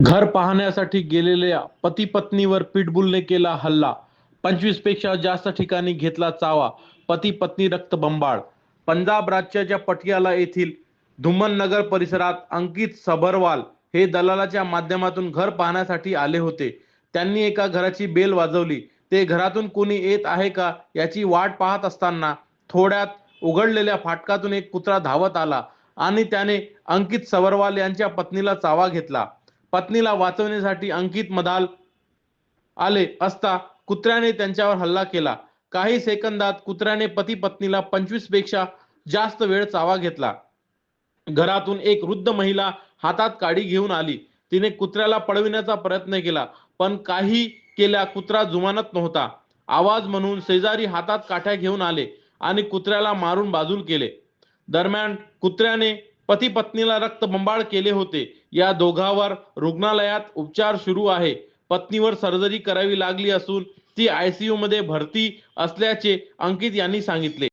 घर पाहण्यासाठी गेलेल्या पती पत्नीवर पिटबुलने केला हल्ला. 25 पेक्षा जास्त ठिकाणी घेतला चावा. पती पत्नी रक्तबंबाळ. पंजाब राज्याच्या पटियाला येथील धुम्मन नगर परिसरात अंकित सबरवाल हे दलालाच्या माध्यमातून घर पाहण्यासाठी आले होते. त्यांनी एका घराची बेल वाजवली. ते घरातून कोणी येत आहे का याची वाट पाहत असताना थोड्यात उघडलेल्या फाटकातून एक कुत्रा धावत आला आणि त्याने अंकित सबरवाल यांच्या पत्नीला चावा घेतला. पत्नीला वाचवण्यासाठी अंकित मदाल आले असता कुत्र्याने त्यांच्यावर हल्ला केला. काही सेकंदात कुत्र्याने पती पत्नीला 25 पेक्षा जास्त वेळ चावा घेतला. घरातून एक वृद्ध महिला हातात काडी घेऊन आली. तिने कुत्र्याला पळविण्याचा प्रयत्न केला, पण काही केल्या कुत्रा जुमानत नव्हता. आवाज म्हणून शेजारी हातात काठ्या घेऊन आले आणि कुत्र्याला मारून बाजूला केले. दरम्यान कुत्र्याने पती पत्नीला रक्तबंबाळ केले होते. या दोघांवर रुग्णालयात उपचार सुरू आहे. पत्नीवर सर्जरी करावी लागली असून ती आयसीयू मध्ये भरती असल्याचे अंकित यांनी सांगितले.